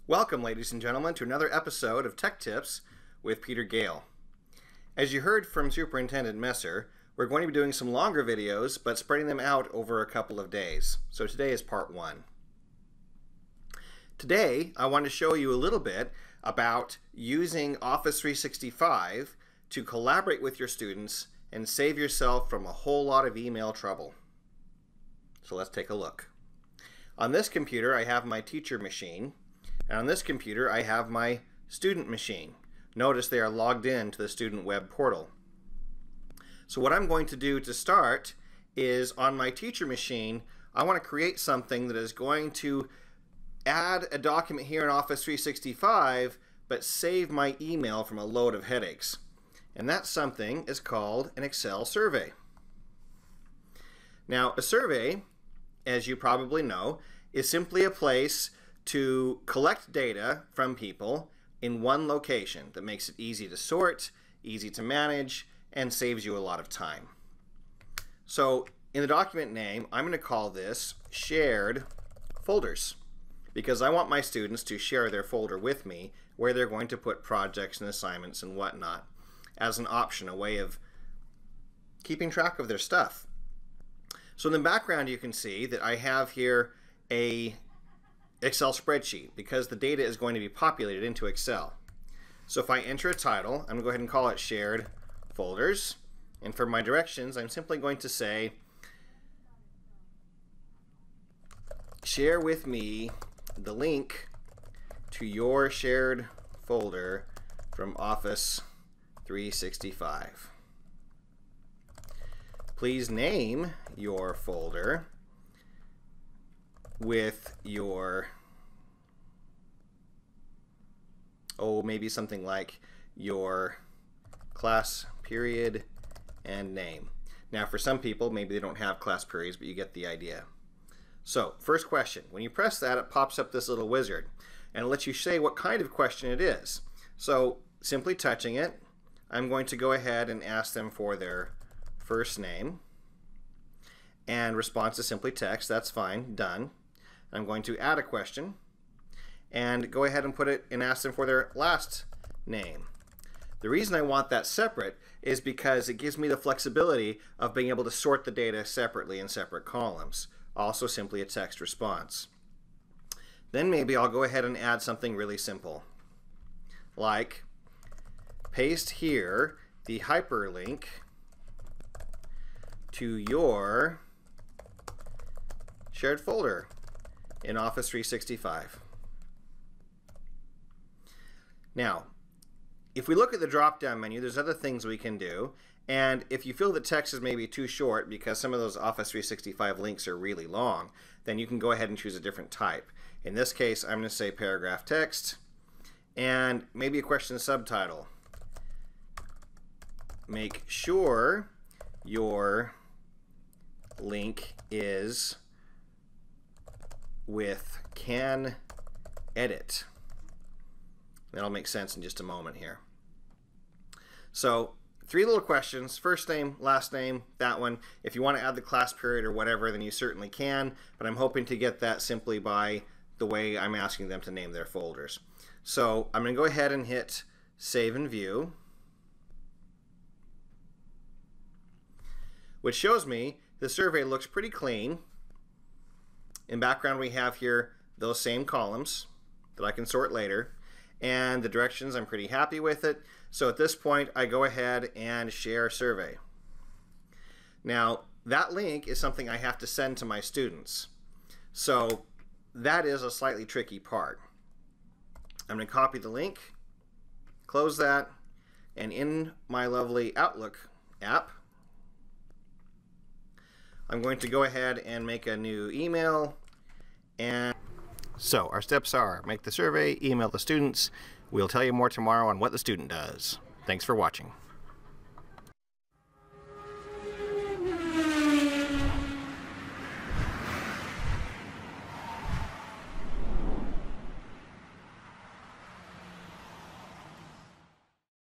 Welcome, ladies and gentlemen, to another episode of Tech Tips with Peter Gale. As you heard from Superintendent Messer, we're going to be doing some longer videos, but spreading them out over a couple of days. So today is part one. Today, I want to show you a little bit about using Office 365 to collaborate with your students and save yourself from a whole lot of email trouble. So let's take a look. On this computer, I have my teacher machine. And on this computer, I have my student machine. Notice they are logged in to the student web portal. So what I'm going to do to start is on my teacher machine, I want to create something that is going to add a document here in Office 365, but save my email from a load of headaches. And that something is called an Excel survey. Now, a survey, as you probably know, is simply a place to collect data from people in one location that makes it easy to sort, easy to manage, and saves you a lot of time. So in the document name, I'm going to call this Shared Folders, because I want my students to share their folder with me where they're going to put projects and assignments and whatnot as an option, a way of keeping track of their stuff. So in the background, you can see that I have here a Excel spreadsheet because the data is going to be populated into Excel. So if I enter a title, I'm going to go ahead and call it Shared Folders. And for my directions, I'm simply going to say, share with me the link to your shared folder from Office 365. Please name your folder with your, maybe something like your class period and name. Now for some people, maybe they don't have class periods, but you get the idea. So first question, when you press that, it pops up this little wizard and it lets you say what kind of question it is. So simply touching it, I'm going to go ahead and ask them for their first name, and response is simply text. That's fine, done. I'm going to add a question and go ahead and put it and ask them for their last name. The reason I want that separate is because it gives me the flexibility of being able to sort the data separately in separate columns. Also simply a text response. Then maybe I'll go ahead and add something really simple, like paste here the hyperlink to your shared folder in Office 365. Now, if we look at the drop-down menu, there's other things we can do. And if you feel the text is maybe too short because some of those Office 365 links are really long, then you can go ahead and choose a different type. In this case, I'm going to say paragraph text and maybe a question subtitle. Make sure your link is with can edit. That'll make sense in just a moment here. So 3 little questions, first name, last name, that one. If you want to add the class period or whatever, then you certainly can, but I'm hoping to get that simply by the way I'm asking them to name their folders. So I'm going to go ahead and hit Save and View, which shows me the survey looks pretty clean. In background, we have here those same columns that I can sort later, and the directions, I'm pretty happy with it. So at this point, I go ahead and share survey. Now, that link is something I have to send to my students. So that is a slightly tricky part. I'm going to copy the link, close that, and in my lovely Outlook app, I'm going to go ahead and make a new email. And so our steps are make the survey, email the students. We'll tell you more tomorrow on what the student does. Thanks for watching.